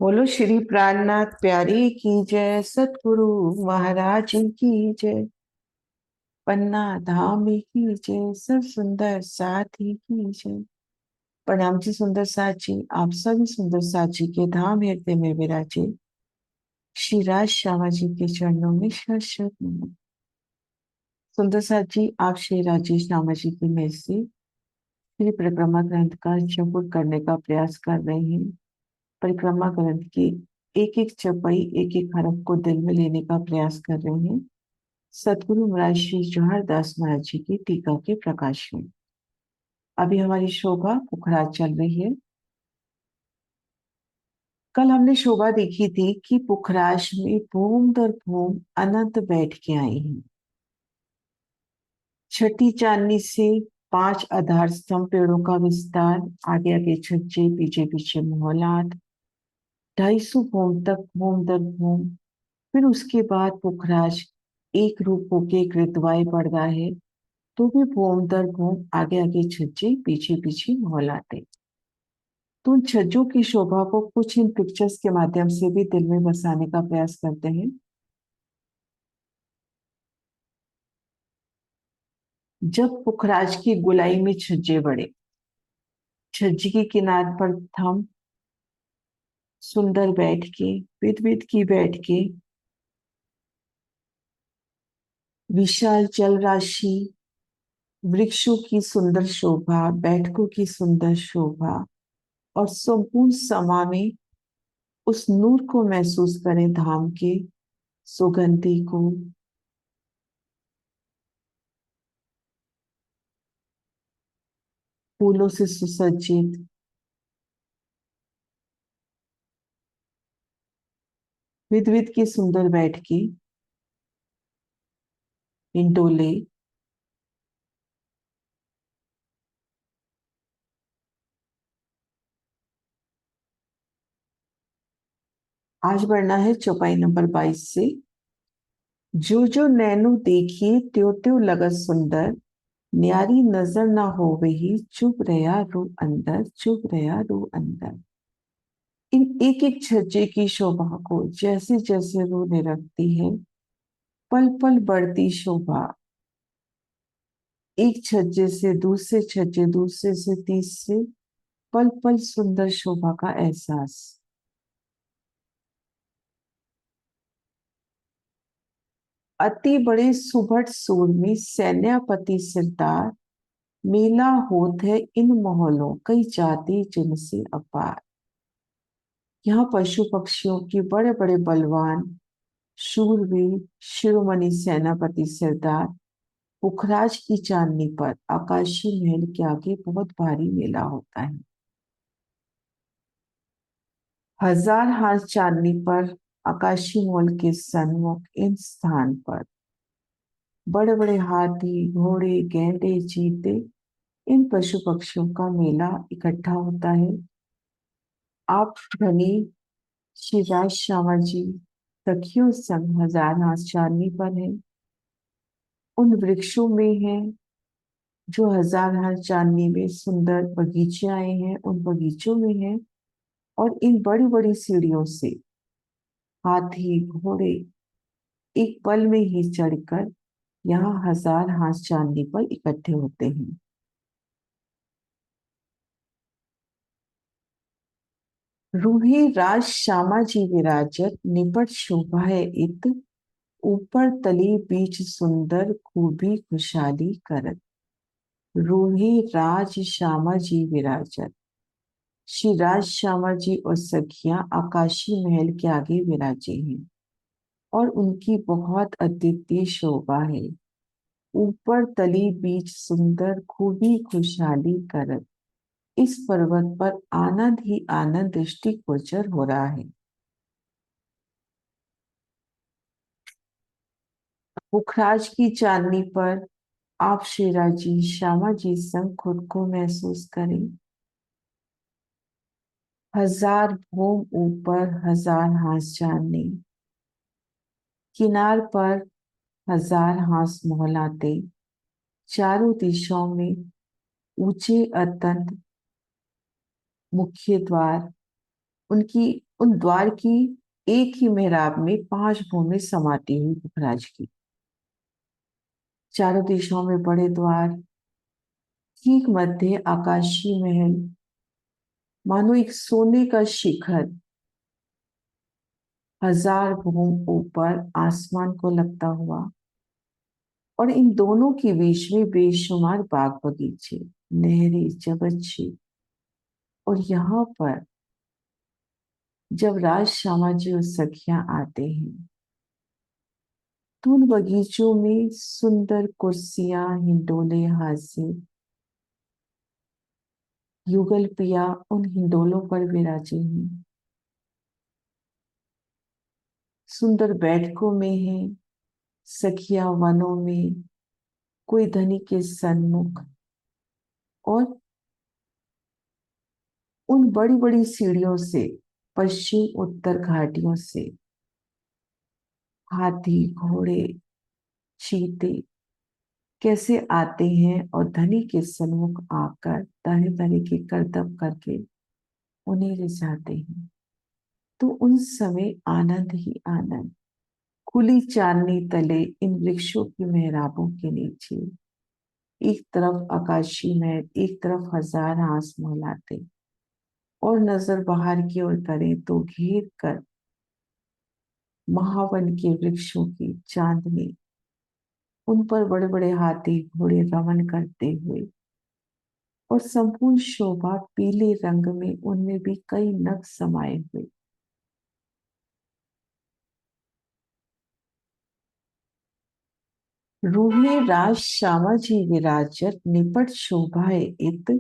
बोलो श्री प्राणनाथ प्यारी की जय, सतगुरु महाराज की जय, पन्ना धाम की जय, सब सुंदर साथी की जय। प्रणाम जी सुंदर साथी, आप सभी सुंदर साथी के धाम हृदय में विराजे श्री राज श्यामा जी के चरणों में शत शत नमन। सुंदर साथी, आप श्री राजेश श्यामा जी की मेल से श्री परिक्रमा ग्रंथ का चौपट करने का प्रयास कर रहे हैं। परिक्रमा ग्रंथ की एक एक चौपाई, एक एक हरफ को दिल में लेने का प्रयास कर रहे हैं। सतगुरु महाराज श्री जवाहर दास महाराज जी की टीका के प्रकाश में अभी हमारी शोभा पुखराज चल रही है। कल हमने शोभा देखी थी कि पुखराज में भूम दर भूम अनंत बैठ के आई हैं। छठी चांदनी से 5 आधार स्तंभ पेड़ों का विस्तार, आगे आगे छज्जे, पीछे पीछे मोहलात, 250 भूम तक भूम दर भूम। फिर उसके बाद पुखराज एक रूप होके कृतवाय पड़ रहा है, तो भी भूम दर भूम, आगे आगे छज्जे, पीछे पीछे मोहलाते। तो उन छज्जों की शोभा को कुछ इन पिक्चर्स के माध्यम से भी दिल में बसाने का प्रयास करते हैं। जब पुखराज की गोलाई में छज्जे बड़े, छज्जे की किनार पर थम सुंदर बैठ के, विद विद की बैठ के, विशाल जल राशि, वृक्षों की सुंदर शोभा, बैठकों की सुंदर शोभा, और संपूर्ण समा में उस नूर को महसूस करें, धाम के सुगंधि को। फूलों से सुसज्जित, विद विद की सुंदर बैठकी, इंडोले, आज बढ़ना है चौपाई नंबर 22 से। जो जो नैनो देखिए त्यों त्यों लगत सुंदर, न्यारी नजर ना हो वही, चुप रहा रू अंदर, चुप रहा रू अंदर। इन एक एक छज्जे की शोभा को जैसे जैसे रू निरखती है, पल पल बढ़ती शोभा। एक छज्जे से दूसरे छज्जे, दूसरे से तीसरे, पल पल सुंदर शोभा का एहसास। अति बड़े सुभट सूरमी सैन्यापति सिरदार, मेला होत है इन मोहल्लों, कई जाति जिनसे अपार। यहाँ पशु पक्षियों की बड़े बड़े बलवान शूरवीर शिरोमणि सेनापति सरदार पुखराज की चांदनी पर आकाशीय महल के आगे बहुत भारी मेला होता है। 1000 हाथ चांदनी पर आकाशीय महल के सन्मुख इन स्थान पर बड़े बड़े हाथी, घोड़े, गैंडे, चीते, इन पशु पक्षियों का मेला इकट्ठा होता है। आप धनी श्री राज श्यामा जी सखियों संग 1000 हाथ चांदनी पर है। उन वृक्षों में है जो 1000 हाथ चांदनी में सुंदर बगीचे आए हैं, उन बगीचों में है। और इन बड़ी बड़ी सीढ़ियों से हाथी, घोड़े एक पल में ही चढ़कर यहाँ 1000 हाथ चांदनी पर इकट्ठे होते हैं। रूहे राज श्यामा जी विराजत, निपट शोभा है इत, ऊपर तली बीच सुंदर, खूबी खुशहाली करत। रूहे राज श्यामा जी विराजत, श्री राज श्यामा जी और सखियां आकाशी महल के आगे विराजे हैं, और उनकी बहुत अद्वितीय शोभा है। ऊपर तली बीच सुंदर, खूबी खुशहाली करत। इस पर्वत पर आनंद ही आनंद दृष्टिगोचर हो रहा है। पुखराज की चांदनी पर आप शेरा जी, श्यामा जी संग खुद को महसूस करें। 1000 भूम ऊपर 1000 हाथ चांदनी, किनार पर 1000 हाथ मोहलाते, चारों दिशाओं में ऊंचे अत्यंत मुख्य द्वार, उनकी उन द्वार की एक ही मेहराब में 5 भूमि समाती हुई मुखराज की। चारों दिशाओं में बड़े द्वार, ठीक मध्य आकाशीय महल, मानो एक सोने का शिखर 1000 भूम ऊपर आसमान को लगता हुआ। और इन दोनों के बीच में बेशुमार बाग बगीचे, नहरें, जगतछी। और यहाँ पर जब राज श्यामाजी और सखियां आते हैं तो उन बगीचों में सुंदर कुर्सियां, हिंडोले हासिल, युगल पिया उन हिंडोलों पर विराजे हैं। सुंदर बैठकों में है सखियां, वनों में कोई धनी के सन्मुख। और उन बड़ी बड़ी सीढ़ियों से, पश्चिम उत्तर घाटियों से हाथी, घोड़े, चीते कैसे आते हैं और धनी के सन्मुख आकर तरह तरह के करतब करके उन्हें रिझाते हैं। तो उन समय आनंद ही आनंद। खुली चांदनी तले इन वृक्षों की मेहराबों के नीचे एक तरफ आकाशी महल, एक तरफ 1000 हांस महलाते। और नजर बाहर की ओर करें तो घेर कर महावन के वृक्षों की चांदनी, उन पर बड़े बड़े हाथी घोड़े रमन करते हुए। और संपूर्ण शोभा पीले रंग में, उनमें भी कई नग समाये हुए। रूहे राज श्यामा जी विराजत, निपट शोभाए इत,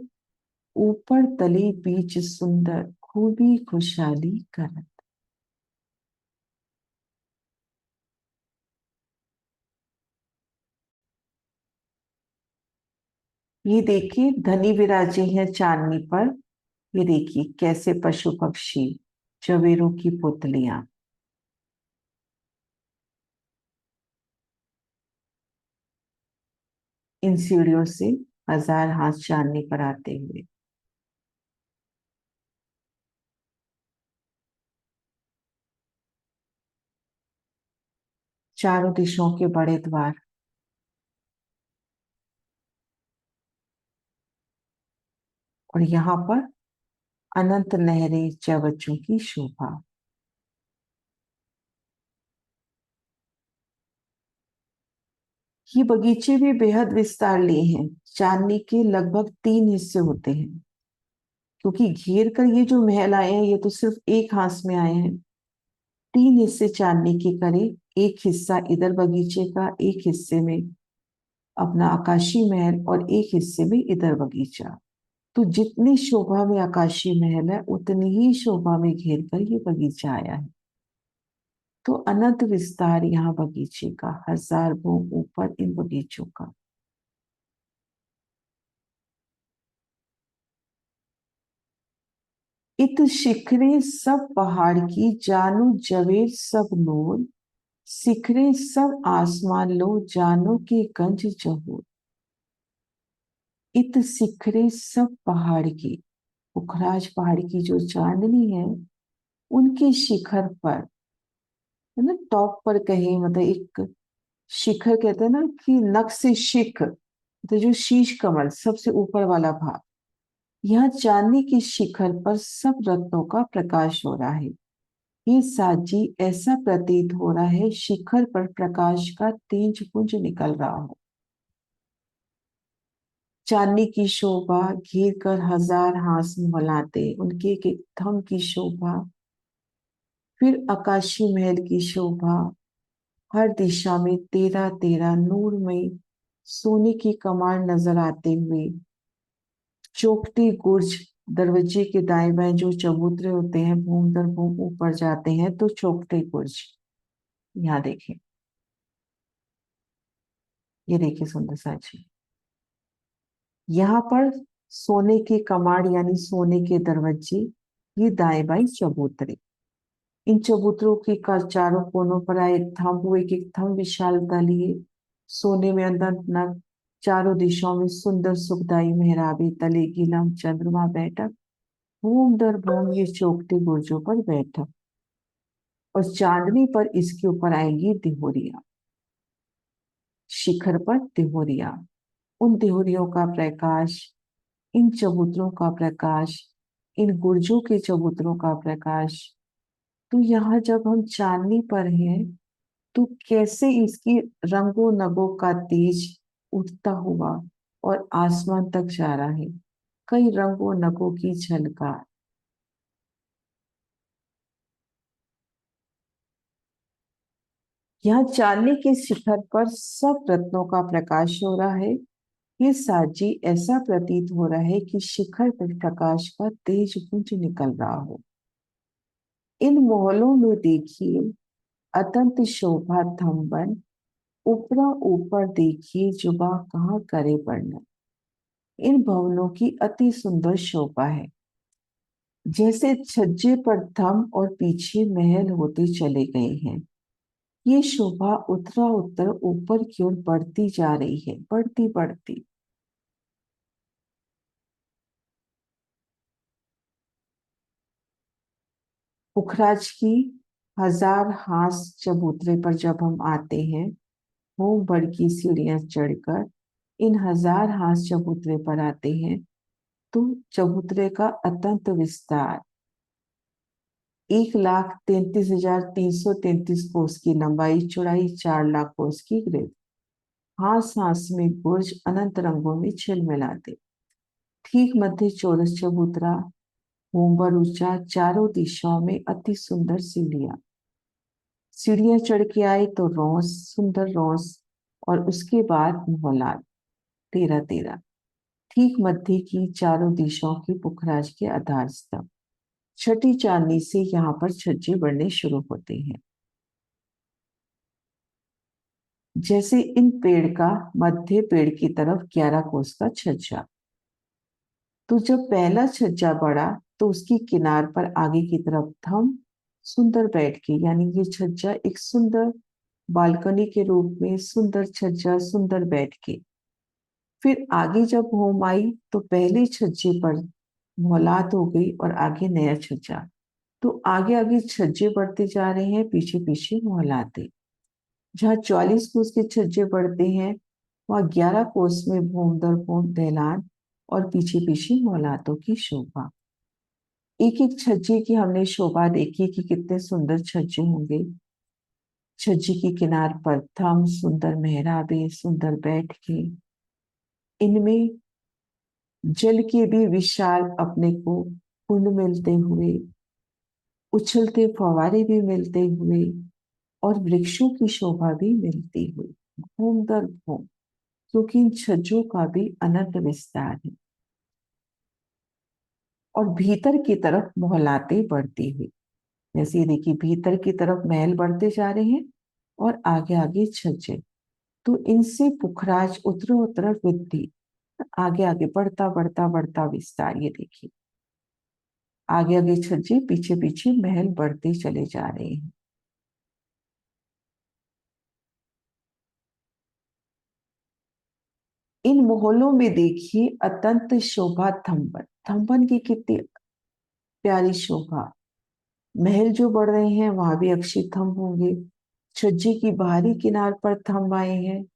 ऊपर तले बीच सुंदर, खूबी खुशहाली करत। ये देखिए धनी विराजे हैं चांदनी पर। ये देखिए कैसे पशु पक्षी, जवेरों की पुतलियां इन सीढ़ियों से 1000 हाथ चांदनी पर आते हुए। चारों दिशाओं के बड़े द्वार, और यहाँ पर अनंत नहरें, चवच्चों की शोभा। ये बगीचे भी बेहद विस्तार लिए हैं। चांदनी के लगभग 3 हिस्से होते हैं, क्योंकि घेर कर ये जो महल आए हैं ये तो सिर्फ एक हाथ में आए हैं। 3 हिस्से चांदनी के करे, एक हिस्सा इधर बगीचे का, एक हिस्से में अपना आकाशी महल और एक हिस्से में इधर बगीचा। तो जितनी शोभा में आकाशी महल है उतनी ही शोभा में घेर कर ये बगीचा आया है। तो अनंत विस्तार यहाँ बगीचे का, 1000 भोग ऊपर इन बगीचों का। इत शिखरे सब पहाड़ की, जानू जवेर सब नूर, शिखरे सब आसमान लो, जानो के गंज जहूर। इत शिखरे सब पहाड़ की, पुखराज पहाड़ की जो चांदनी है उनके शिखर पर, है ना, टॉप पर कहीं, मतलब एक शिखर कहते हैं ना कि नख से शिख, तो जो शीश कमल सबसे ऊपर वाला भाग, यहाँ चांदनी के शिखर पर सब रत्नों का प्रकाश हो रहा है। ये साजी ऐसा प्रतीत हो रहा है शिखर पर प्रकाश का तेज पुंज निकल रहा हो। चांदनी की शोभा घेर कर 1000 हाथ महलाते, उनके एक एक थम की शोभा। फिर आकाशी महल की शोभा, हर दिशा में 13 13 नूरमय सोने की कमान नजर आते हुए। चौखटी गुर्ज, दरवाजे के दाएं बाएं जो चबूतरे होते हैं भूम दर भूम ऊपर जाते हैं, तो चौखटे गुर्ज यहाँ देखें। ये देखिए सुंदर सा जी, यहाँ पर सोने के कमाड़ यानी सोने के दरवाजे, ये दाएं बाएं चबूतरे। इन चबूतरों के का चारों कोनों पर आए थंब, एक एक थंब विशालता लिए, सोने में अनंत नग, चारों दिशाओं में सुंदर सुखदाई मेहराबे, तले गिलम चंद्रमा बैठक, भूम दर भूम ये चौकते बुर्जों पर बैठा, और चांदनी पर इसके ऊपर आएंगी दिहोरिया। शिखर पर दिहोरिया, उन दिहोरियों का प्रकाश, इन चबूतरों का प्रकाश, इन गुर्जों के चबूतरों का प्रकाश। तो यहाँ जब हम चांदनी पर हैं, तो कैसे इसकी रंगों नगों का तेज उठता हुआ और आसमान तक जा रहा है, कई रंगों नगों की झलकार। यहाँ चांदनी के शिखर पर सब रत्नों का प्रकाश हो रहा है। ये साजी ऐसा प्रतीत हो रहा है कि शिखर पर प्रकाश का तेज पुंज निकल रहा हो। इन मोहल्लों में देखिए अतंत शोभा थम्बन, ऊपरा ऊपर देखिए जुबा कहाँ करे वर्णन। इन भवनों की अति सुंदर शोभा है, जैसे छज्जे पर थंब और पीछे महल होते चले गए हैं। ये शोभा उत्तरा उत्तर ऊपर की ओर बढ़ती जा रही है, बढ़ती बढ़ती। पुखराज की हजार हाथ चबूतरे पर जब हम आते हैं, होम बड़ की सीढ़ियां चढ़कर इन हजार हाथ चबूतरे पर आते हैं, तो चबूतरे का अत्यंत विस्तार, 1,33,333 कोस की लंबाई, चौड़ाई 4 लाख कोस की ग्रेड, हाथ सांस में गुर्ज अनंत रंगों में छिलमिलाते। ठीक मध्य चौरस चबूतरा, होमबर ऊंचा, चारों दिशाओं में अति सुंदर सीढ़ियां। सीढ़ियां चढ़ के आए तो रोस, सुंदर रोस, और उसके बाद मोहलात, 13-13। ठीक मध्य की चारों दिशाओं की पुखराज के आधार स्तंभ। छठी चांदनी से यहाँ पर छज्जे बढ़ने शुरू होते हैं। जैसे इन पेड़ का मध्य पेड़ की तरफ 11 कोस का छज्जा। तो जब पहला छज्जा बढ़ा, तो उसकी किनार पर आगे की तरफ थम सुंदर बैठ के, यानी ये छज्जा एक सुंदर बालकनी के रूप में, सुंदर छज्जा सुंदर बैठ के। फिर आगे जब होम आई, तो पहले छज्जे पर मोलात हो गई और आगे नया छज्जा। तो आगे आगे छज्जे बढ़ते जा रहे हैं, पीछे पीछे मोहलाते। जहाँ 44 कोस के छज्जे बढ़ते हैं, वहाँ 11 कोस में भूम दर भूम दहलान और पीछे पीछे मोहलातों की शोभा। एक एक छज्जे की हमने शोभा देखी कि कितने सुंदर छज्जे होंगे। छज्जे की किनार पर थम, सुंदर मेहराबे, सुंदर बैठ के, इनमें जल के भी विशाल अपने को कुंड मिलते हुए, उछलते फव्वारे भी मिलते हुए, और वृक्षों की शोभा भी मिलती हुई, घूम दर घूम, क्योंकि इन छज्जों का भी अनंत विस्तार है। और भीतर की तरफ मोहलाते बढ़ती हुई, जैसे ये देखिए भीतर की तरफ महल बढ़ते जा रहे हैं और आगे आगे छज्जे। तो इनसे पुखराज उत्तरोत्तर वृद्धि, आगे आगे बढ़ता बढ़ता बढ़ता विस्तार। ये देखिए आगे आगे छज्जे, पीछे पीछे महल बढ़ते चले जा रहे हैं। इन मोहल्लों में देखिए अत्यंत शोभा थंबन, थंबन की कितनी प्यारी शोभा। महल जो बढ़ रहे हैं वहां भी अक्षी थंब होंगे। छज्जे की बाहरी किनार पर थंब आए हैं,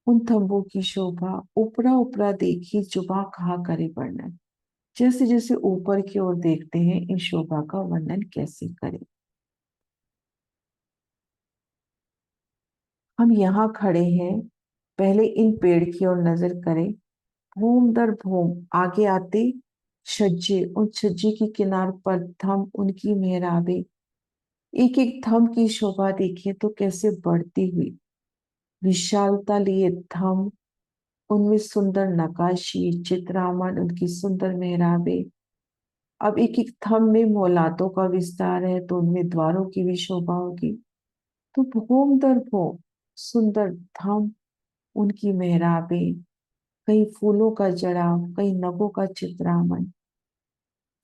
उन थंबों की शोभा ऊपरा ऊपरा देखी जुबा कहाँ करे वर्णन। जैसे जैसे ऊपर की ओर देखते हैं, इन शोभा का वर्णन कैसे करें। हम यहाँ खड़े हैं, पहले इन पेड़ की ओर नजर करें। भूम दर भूम आगे आते छज्जे, उन छज्जे की किनार पर थम, उनकी मेहराबे, एक एक थम की शोभा देखिए तो कैसे बढ़ती हुई, विशालता लिए थम, उनमें सुंदर नकाशी चित्रामन, उनकी सुंदर मेहराबे। अब एक एक थम में मोलातों का विस्तार है, तो उनमें द्वारों की भी शोभा होगी। तो भूम दर भूम सुंदर थम, उनकी मेहराबे, कहीं फूलों का जड़ाव, कहीं नगों का चित्रामन,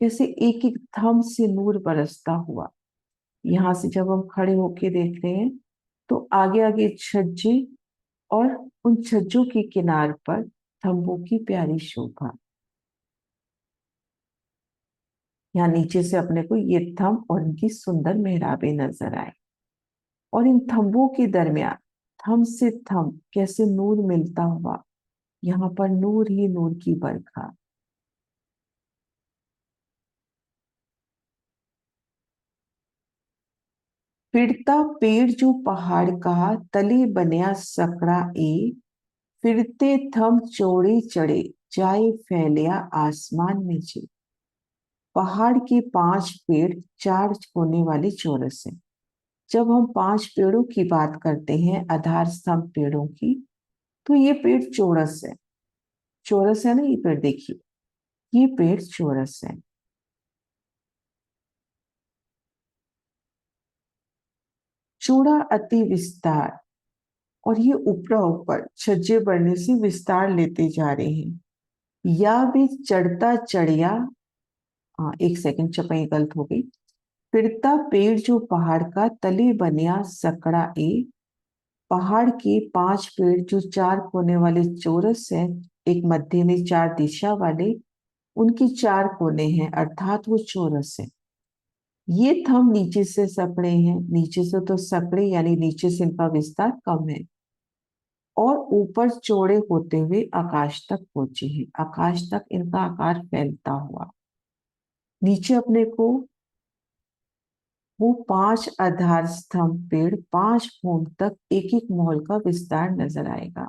जैसे एक एक थम से नूर बरसता हुआ। यहाँ से जब हम खड़े होके देख रहे हैं, तो आगे आगे छज्जे और उन छज्जों के किनार पर थंबों की प्यारी शोभा। यहाँ नीचे से अपने को ये थंब और इनकी सुंदर मेहराबें नजर आए, और इन थंबों के दरमियान थंब से थंब कैसे नूर मिलता हुआ, यहाँ पर नूर ही नूर की बरखा। फिरता पेड़ जो पहाड़ का, तले बनिया सकड़ा ए, फिरते थंब चौड़े चढ़े, जाए फैलिया आसमान में जे। पहाड़ के 5 पेड़ 4 कोने वाले चौरस हैं। जब हम 5 पेड़ों की बात करते हैं, आधार स्तंभ पेड़ों की, तो ये पेड़ चौरस है। चौरस है ना, ये पेड़ देखिए, ये पेड़ चौरस है। चौड़ा अति विस्तार, और ये ऊपरा ऊपर छज्जे बढ़ने से विस्तार लेते जा रहे हैं। या भी चढ़ता चढ़िया, हाँ एक सेकंड चपाई गलत हो गई। फिरता पेड़ जो पहाड़ का, तले बनिया सकड़ा ए, पहाड़ के 5 पेड़ जो 4 कोने वाले चौरस है, एक मध्य में 4 दिशा वाले, उनकी 4 कोने हैं, अर्थात वो चौरस है। ये थंब नीचे से सकड़े हैं, नीचे से तो सकड़े यानी नीचे से इनका विस्तार कम है, और ऊपर चौड़े होते हुए आकाश तक पहुंचे हैं, आकाश तक इनका आकार फैलता हुआ। नीचे अपने को वो 5 आधार स्तंभ पेड़ 5 कोण तक एक एक महल का विस्तार नजर आएगा।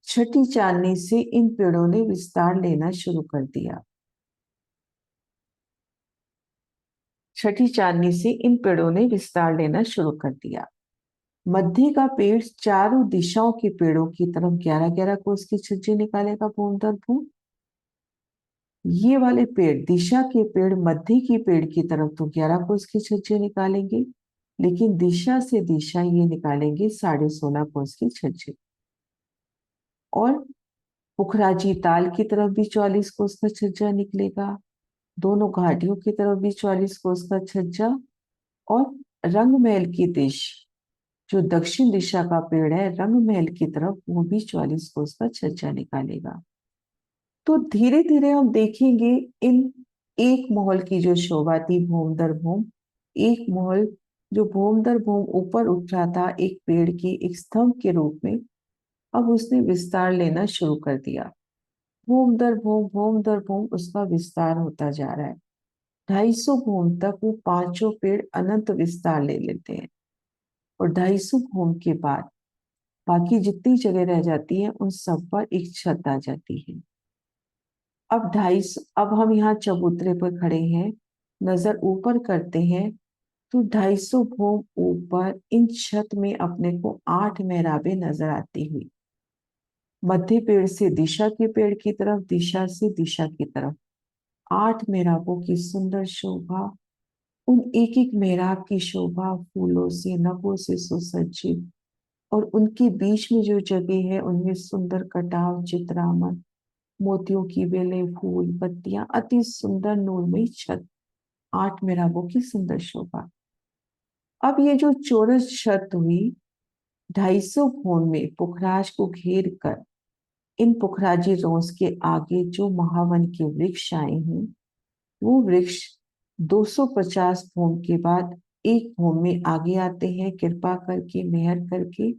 छठी चांदनी से इन पेड़ों ने विस्तार लेना शुरू कर दिया। छठी चांदनी से इन पेड़ों ने विस्तार लेना शुरू कर दिया। मध्य का पेड़ चारों दिशाओं के पेड़ों की तरफ 11 11 कोस की छज्जे निकालेगा, बूंद दर बूंद। ये वाले पेड़, दिशा के पेड़ मध्य की पेड़ की तरफ तो 11 कोस की छज्जे निकालेंगे, लेकिन दिशा से दिशा ये निकालेंगे 16.5 कोस की छज्जे। और पुखराजी ताल की तरफ भी 44 कोस का छज्जा निकलेगा, दोनों घाटियों की तरफ भी 44 कोस का छज्जा। और रंग महल की दिश, जो दक्षिण दिशा का पेड़ है रंग महल की तरफ, वो भी 44 कोस का छज्जा निकालेगा। तो धीरे धीरे हम देखेंगे इन एक महल की जो शोभा थी भूम दर भूम, एक महल जो भूम दर भूम ऊपर उठ रहा था एक पेड़ की एक स्तंभ के रूप में, अब उसने विस्तार लेना शुरू कर दिया। भूम दर भूम उसका विस्तार होता जा रहा है। 250 भूम तक वो पांचों पेड़ अनंत विस्तार ले लेते हैं, और 250 भूम के बाद बाकी जितनी जगह रह जाती है उन सब पर एक छत आ जाती है। अब हम यहाँ चबूतरे पर खड़े हैं, नजर ऊपर करते हैं, तो 250 भूम ऊपर इन छत में अपने को 8 मेहराबें नजर आती हुई। मध्य पेड़ से दिशा के पेड़ की तरफ, दिशा से दिशा की तरफ 8 मेहराबों की सुंदर शोभा। उन एक एक मेहराब की शोभा फूलों से नभों से सुसज्जित, और उनके बीच में जो जगह है उनमें सुंदर कटाव चित्रामन, मोतियों की बेलें, फूल पत्तियां, अति सुंदर नूरमयी छत, 8 मेहराबों की सुंदर शोभा। अब ये जो चौरस छत हुई, 250 भूम में पुखराज को घेर कर, इन पुखराजी रोज के आगे जो महावन के वृक्ष आए हैं, वो वृक्ष 250 भूम के बाद एक भूम में आगे आते हैं, कृपा करके मेहर करके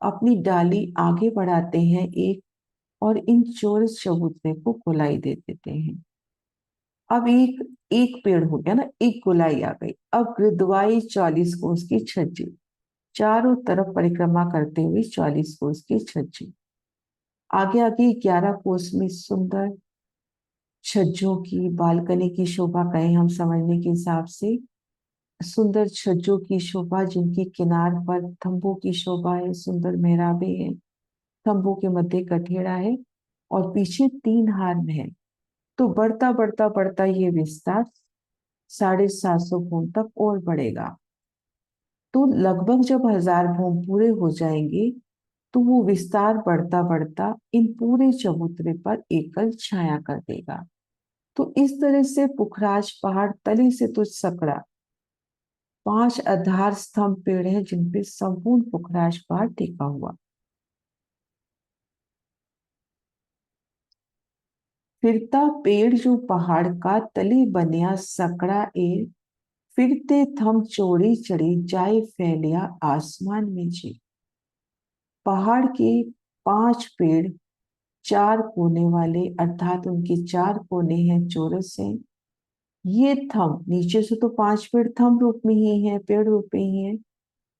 अपनी डाली आगे बढ़ाते हैं एक, और इन चौरस चबूतरे को गोलाई दे देते हैं। अब एक एक पेड़ हो गया ना, एक गोलाई आ गई। अब गिरदवाई 40 कोस की छज्जी, चारों तरफ परिक्रमा करते हुए 40 कोस की छज्जी। आगे आगे 11 कोस में सुंदर छज्जों की बालकनी की शोभा कहें हम समझने के हिसाब से, सुंदर छज्जों की शोभा, जिनकी किनार पर थंबों की शोभा है, सुंदर मेहराबें हैं, थंबों के मध्य कठेड़ा है, और पीछे 3 हार महल। तो बढ़ता बढ़ता बढ़ता ये विस्तार 750 भूम तक और बढ़ेगा। तो लगभग जब 1000 भूम पूरे हो जाएंगे, तो वो विस्तार बढ़ता बढ़ता इन पूरे चबूतरे पर एकल छाया कर देगा। तो इस तरह से पुखराज पहाड़ तले से तो सकड़ा 5 आधार स्तंभ पेड़ हैं, जिनपे संपूर्ण पुखराज पहाड़ टिका हुआ। फिरता पेड़ जो पहाड़ का, तले बनिया सकड़ा ए, फिरते थम चोरी चढ़ी, जाए फैलिया आसमान में जी। पहाड़ के 5 पेड़, 4 कोने वाले, अर्थात उनके 4 कोने हैं, चौरस हैं। ये थम नीचे से तो 5 पेड़ थम रूप में ही हैं, पेड़ रूप में ही हैं।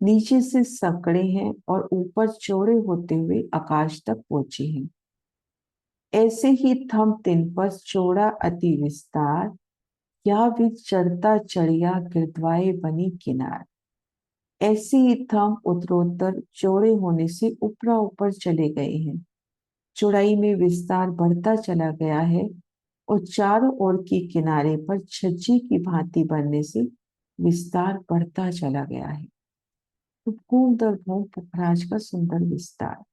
नीचे से सकड़े हैं और ऊपर चौड़े होते हुए आकाश तक पहुंचे हैं। ऐसे ही थम तिन पर चौड़ा अति विस्तार, या भी चढ़ता चढ़िया गिरद्वाए बनी किनार। ऐसे ही थम उत्तरोत्तर चौड़े होने से ऊपरा ऊपर चले गए हैं। चौड़ाई में विस्तार बढ़ता चला गया है और चारों ओर के किनारे पर छज्जे की भांति बनने से विस्तार बढ़ता चला गया है। तो भूम दर भूम पुखराज का सुंदर विस्तार।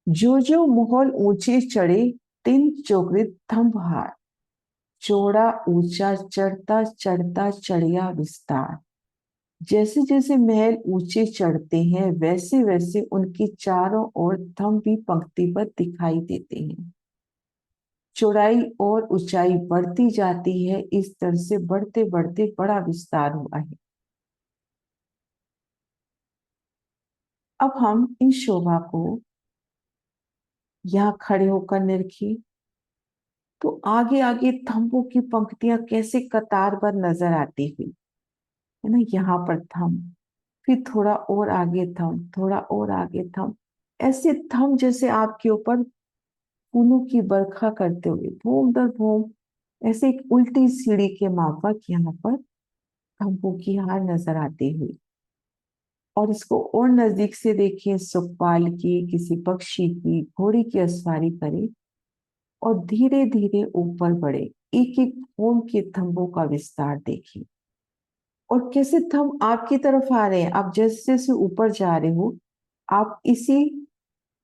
जो जो मोहल ऊंचे चढ़े, तिन चोगरित थंब हार, चौड़ा ऊंचा चढ़ता चढ़ता चढ़िया विस्तार। जैसे जैसे महल ऊंचे चढ़ते हैं, वैसे वैसे उनकी चारों ओर थंब भी पंक्तिबद्ध दिखाई देते हैं। चौड़ाई और ऊंचाई बढ़ती जाती है, इस तरह से बढ़ते बढ़ते बड़ा विस्तार हुआ है। अब हम इन शोभा को यहाँ खड़े होकर निरखी, तो आगे आगे थंबों की पंक्तियां कैसे कतारबद्ध नजर आती हुई है ना। यहाँ पर थंब, फिर थोड़ा और आगे थंब, थोड़ा और आगे थंब, ऐसे थंब जैसे आपके ऊपर फूलों की बरखा करते हुए भूम दर भूम, ऐसे एक उल्टी सीढ़ी के माफक यहाँ पर थंबों की हार नजर आती हुई। और इसको और नजदीक से देखिए, सुखपाल की, किसी पक्षी की, घोड़ी की असवारी करे और धीरे धीरे ऊपर बढ़े। एक एक फोम के थंबों का विस्तार देखिए, और कैसे थंब आपकी तरफ आ रहे हैं। आप जैसे जैसे ऊपर जा रहे हो, आप इसी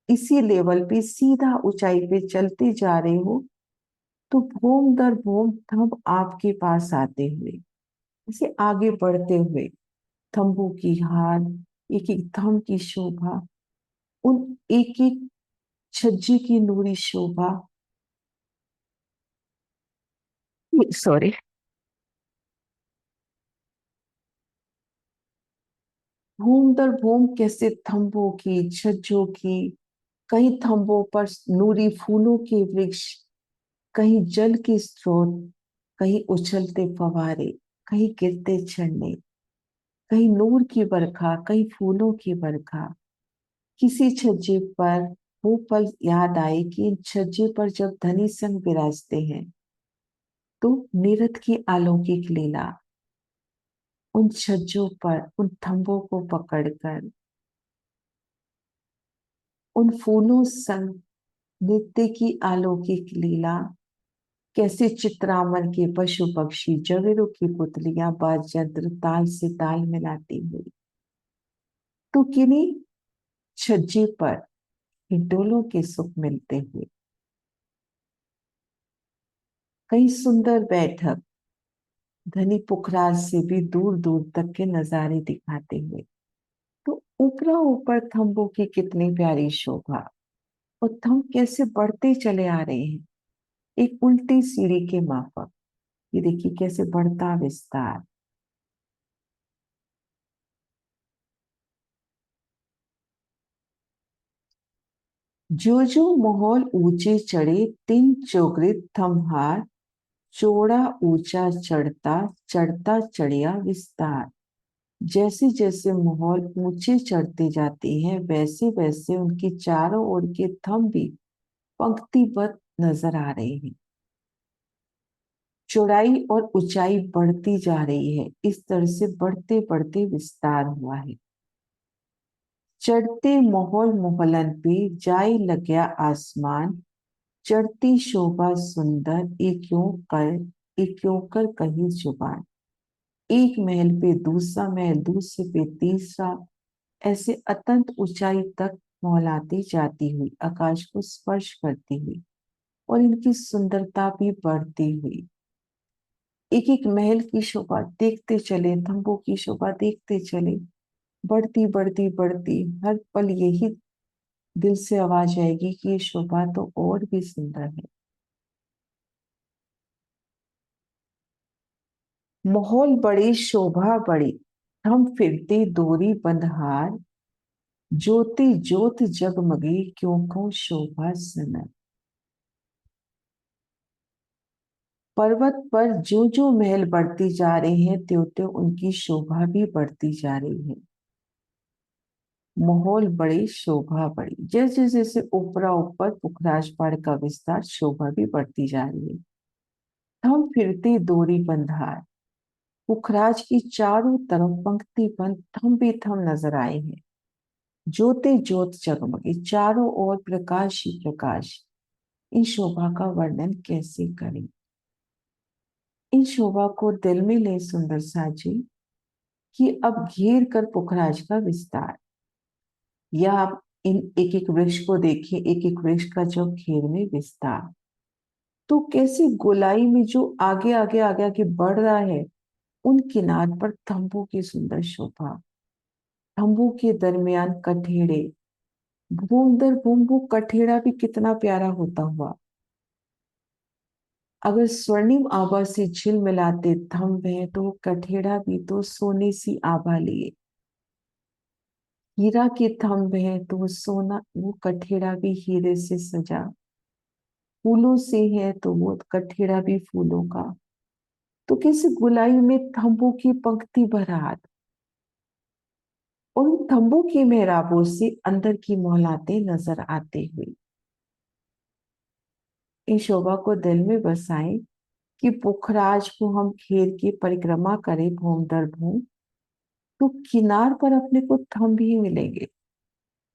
इसी लेवल पे सीधा ऊंचाई पे चलते जा रहे हो, तो भूम दर भूम थंब आपके पास आते हुए, इसे आगे बढ़ते हुए, थंबों की हार, एक एक थंब की शोभा, उन एक एक छज्जे की नूरी शोभा, सॉरी, भूम दर भूम कैसे थंबों की, छज्जों की, कहीं थंबों पर नूरी फूलों के वृक्ष, कहीं जल के स्रोत, कहीं उछलते फवारे, कहीं गिरते झरने, कहीं नूर की बरखा, कहीं फूलों की बरखा। किसी छज्जे पर वो पल याद आए कि इन छज्जे पर जब धनी संग विराजते हैं, तो निरत की अलौकिक लीला, उन छज्जों पर उन थंबों को पकड़कर उन फूलों संग नृत्य की अलौकिक लीला, कैसे चित्रामन के पशु पक्षी, जवेरों की पुतलियां वाद्य यंत्र ताल से ताल मिलाती हुई, तो किन्हीं छज्जे पर हिडोलों के सुख मिलते हुए, कई सुंदर बैठक धनी पुखराज से भी दूर दूर तक के नजारे दिखाते हुए, तो ऊपरा ऊपर थंबों की कितनी प्यारी शोभा, और थंब कैसे बढ़ते चले आ रहे हैं, एक उल्टी सीढ़ी के माफक। ये देखिए कैसे बढ़ता विस्तार। जो जो मोहल ऊंचे चढ़े, तिन चोगरित थमहार, चौड़ा ऊंचा चढ़ता चढ़ता चढ़िया विस्तार। जैसे जैसे मोहल ऊंचे चढ़ते जाते हैं, वैसे वैसे उनकी चारों ओर के थंब भी पंक्तिबद्ध नजर आ रहे हैं। चौड़ाई और ऊंचाई बढ़ती जा रही है, इस तरह से बढ़ते बढ़ते विस्तार हुआ है। चढ़ते मोहल मोहलन पे, जाए लग्या आसमान, चढ़ती शोभा सुंदर, एक यूं कर कही जुबान। एक महल पे दूसरा महल, दूसरे पे तीसरा, ऐसे अत्यंत ऊंचाई तक मौलाती जाती हुई, आकाश को स्पर्श करती हुई, और इनकी सुंदरता भी बढ़ती हुई। एक एक महल की शोभा देखते चले, थंबों की शोभा देखते चले, बढ़ती बढ़ती बढ़ती, हर पल यही दिल से आवाज आएगी कि ये शोभा तो और भी सुंदर है। माहौल बड़ी शोभा बड़ी, हम फिरती दोरी बंधहार, ज्योति ज्योत जगमगी क्यों को शोभा सनक। पर्वत पर जो जो महल बढ़ती जा रहे हैं, त्यों त्यों उनकी शोभा भी बढ़ती जा रही है। माहौल बड़ी शोभा बड़ी, जैसे जैसे ऊपरा ऊपर पुखराज पहाड़ का विस्तार, शोभा भी बढ़ती जा रही है। थम फिरती दोरी बंधार, पुखराज की चारों तरफ पंक्ति बंद थम भी थम नजर आए हैं। ज्योति ज्योत जगमगी, चारों ओर प्रकाश ही प्रकाश। इन शोभा का वर्णन कैसे करें। इन शोभा को दिल में ले सुंदर साजी, कि अब घेर कर पुखराज का विस्तार। या आप इन एक एक वृक्ष को देखिए, एक एक वृक्ष का जो घेर में विस्तार, तो कैसे गोलाई में जो आगे आगे आगे आगे बढ़ रहा है, उन किनार पर तंबू की सुंदर शोभा। तंबू के दरमियान कठेड़े, बूंद दर बूंद वो कठेड़ा भी कितना प्यारा होता हुआ। अगर स्वर्णिम आभा से झिल मिलाते थंब है, तो वो कठेड़ा भी तो सोने सी आभा लिए। हीरा की थंब है तो वो सोना, वो कठेड़ा भी हीरे से सजा। फूलों से है तो वो कठेड़ा भी फूलों का। तो किसी गुलाई में थंबों की पंक्ति भरात, और उन थंबों की मेहराबों से अंदर की मोहलाते नजर आते हुए। इन शोभा को दिल में बसाएं, कि पुखराज को हम घेर की परिक्रमा करें भूम दर भूम, तो किनार पर अपने को थंब ही मिलेंगे।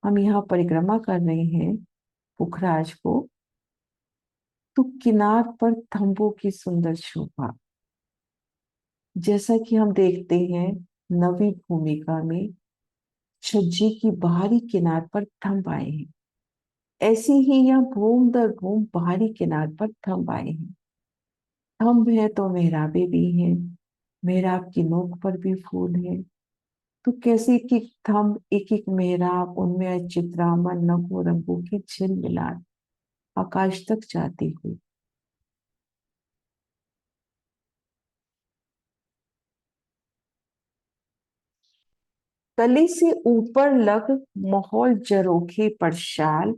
हम यहाँ परिक्रमा कर रहे हैं पुखराज को, तो किनार पर थंबों की सुंदर शोभा। जैसा कि हम देखते हैं नवी भूमिका में छज्जे की बाहरी किनार पर थंब आए हैं, ऐसे ही यहाँ भूम दर भूम बाहरी किनार पर थंब आए हैं। थंब है तो मेहराबे भी हैं, मेहराब की नोक पर भी फूल है। तो कैसे एक एक थंब एक एक मेहराब, उनमें चित्रामन नगो रंगों की झिलमिलाट आकाश तक जाती हुई। तली से ऊपर लग माहौल जरोखे पर शाल,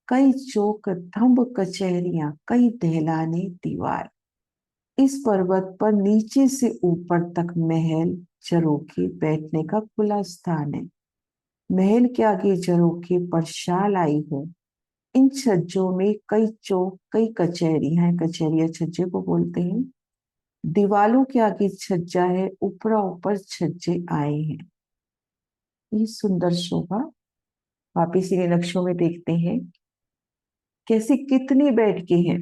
कई चौक थंब कचहरियां कई दहलाने दीवार। इस पर्वत पर नीचे से ऊपर तक महल झरोखे बैठने का खुला स्थान है। महल के आगे झरोखे पर शाल आई है। इन छज्जों में कई चौक कई कचहरियां हैं, कचहरिया छज्जे को बोलते हैं। दीवालों के आगे छज्जा है, ऊपरा ऊपर छज्जे आए हैं। ये सुंदर शोभा वापिस इन्हें नक्शों में देखते हैं, कैसे कितनी बैठ के हैं।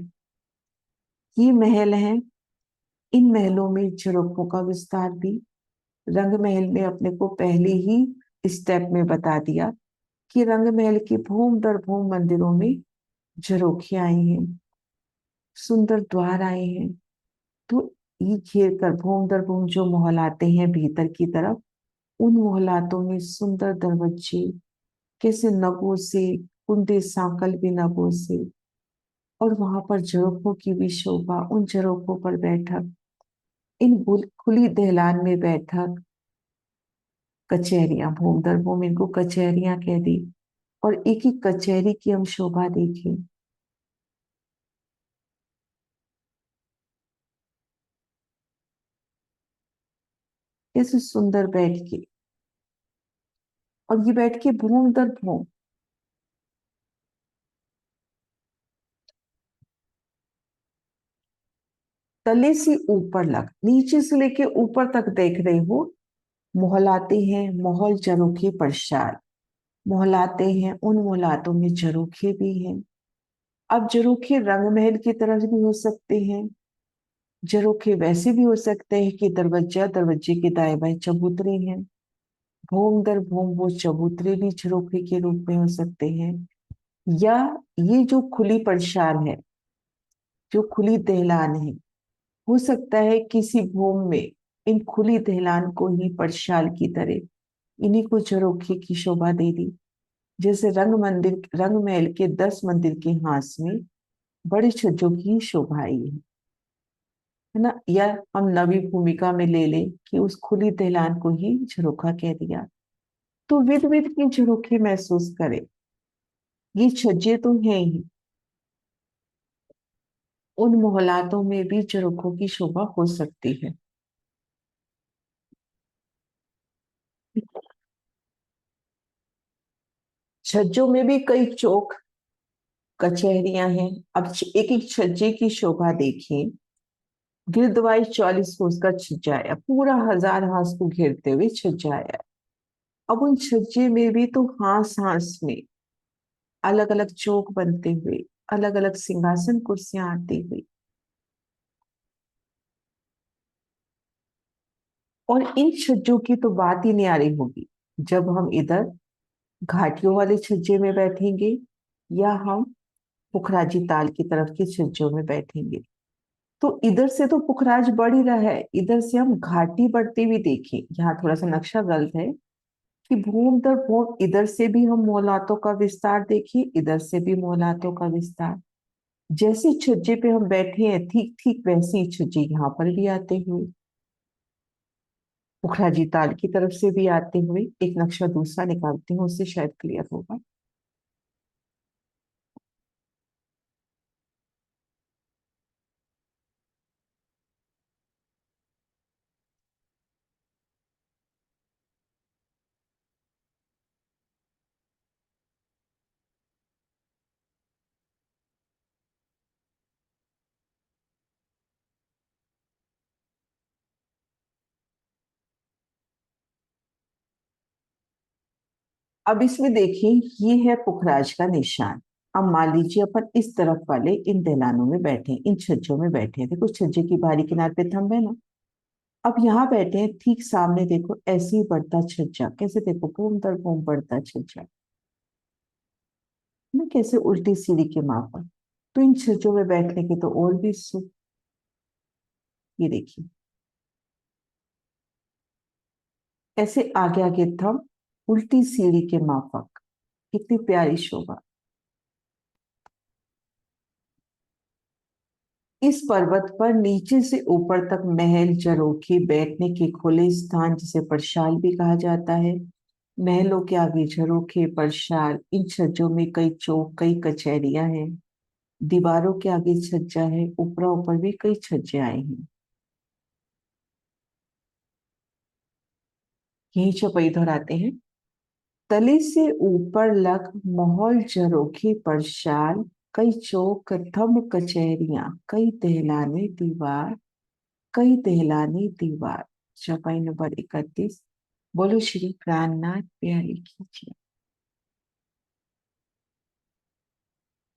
ये महल हैं, इन महलों में झरोखों का विस्तार भी रंग महल में अपने को पहले ही स्टेप में बता दिया, कि रंग महल के भूम दर भूम मंदिरों में झरोखे आए हैं, सुंदर द्वार आए हैं। तो ये घेर कर भूम दर भूम जो मोहलाते हैं भीतर की तरफ, उन मोहलातों में सुंदर दरवाजे, कैसे नगों से, कुंदे सांकल भी नगों से, और वहां पर झरोखों की भी शोभा, उन झरोखों पर बैठक, इन खुली दहलान में बैठक। कचहरियां भूम दर भूम इनको कचहरियां कह दी, और एक एक कचहरी की हम शोभा देखें। कैसे सुंदर बैठ के, और ये बैठ के भूम दर भूम, तले से ऊपर लग, नीचे से लेके ऊपर तक देख रहे हो। मोहलाते हैं माहौल झरोखे परशाल, मोहलाते हैं उन मोहलातों में झरोखे भी हैं। अब झरोखे रंग महल की तरफ भी हो सकते हैं, झरोखे वैसे भी हो सकते हैं कि दरवाजा दरवाजे के दाएं बाएं चबूतरे हैं। भूम दर भूम वो चबूतरे भी झरोखे के रूप में हो सकते हैं। या ये जो खुली परछाल है, जो खुली दहलान है, हो सकता है किसी भूम में इन खुली दहलान को ही परछाल की तरह, इन्हीं को झरोखे की शोभा दे दी। जैसे रंग महल के 10 मंदिर के हास में बड़े छज्जों की शोभा आई है ना। या हम नवी भूमिका में ले लें कि उस खुली दहलान को ही झरोखा कह दिया, तो विध विध की झरोखे महसूस करे। ये छज्जे तो हैं ही, उन मोहल्लातों में भी झरोखों की शोभा हो सकती है। छज्जों में भी कई चौक कचहरियां हैं। अब एक एक छज्जे की शोभा देखिए। गिरदवाई 40 कोस का छज्जा है, पूरा 1000 हाथ को घेरते हुए छज्जा है। अब उन छज्जे में भी तो हांस हांस में अलग अलग चौक बनते हुए, अलग अलग सिंहासन कुर्सियां आती हुई। और इन छज्जों की तो बात ही न्यारी होगी जब हम इधर घाटियों वाले छज्जे में बैठेंगे, या हम पुखराजी ताल की तरफ के छज्जों में बैठेंगे। तो इधर से तो पुखराज बढ़ ही रहा है, इधर से हम घाटी बढ़ती हुई देखें। यहाँ थोड़ा सा नक्शा गलत है कि भूम दर भूम, इधर से भी हम मोहलातों का विस्तार देखिए, इधर से भी मोहलातों का विस्तार। जैसे छज्जे पे हम बैठे हैं, ठीक ठीक वैसे ही छज्जे यहाँ पर भी आते हुए, पुखराजी ताल की तरफ से भी आते हुए। एक नक्शा दूसरा निकालती हूँ, उससे शायद क्लियर होगा। अब इसमें देखिए, ये है पुखराज का निशान। अब मान लीजिए अपन इस तरफ वाले इन दहलानों में बैठे, इन छज्जों में बैठे हैं। देखो छज्जे की बाहरी किनारे पे थंब है ना। अब यहाँ बैठे हैं, ठीक सामने देखो ऐसे ही बढ़ता छज्जा, कैसे देखो बूम दर बूम बढ़ता छज्जा ना, कैसे उल्टी सीढ़ी के मापन। तो इन छज्जों में बैठने के तो और भी सुख। ये देखिए ऐसे आगे आगे थंब, उल्टी सीढ़ी के माफक, कितनी प्यारी शोभा। इस पर्वत पर नीचे से ऊपर तक महल, झरोखे, बैठने के खुले स्थान जिसे परशाल भी कहा जाता है। महलों के आगे झरोखे, परशाल, इन छज्जों में कई चौक, कई कचहरियां हैं। दीवारों के आगे छज्जा है, ऊपर ऊपर भी कई छज्जे आए हैं। यही चौपाई दोहराते हैं। तले से ऊपर लग महल, झरोखे, परशाल, कई चौक, थंब, कचहरियां, कई दहलाने दीवार, कई दहलाने दीवार। चौपाई नंबर 31। बोलो श्री प्राणनाथ प्यारे की जय।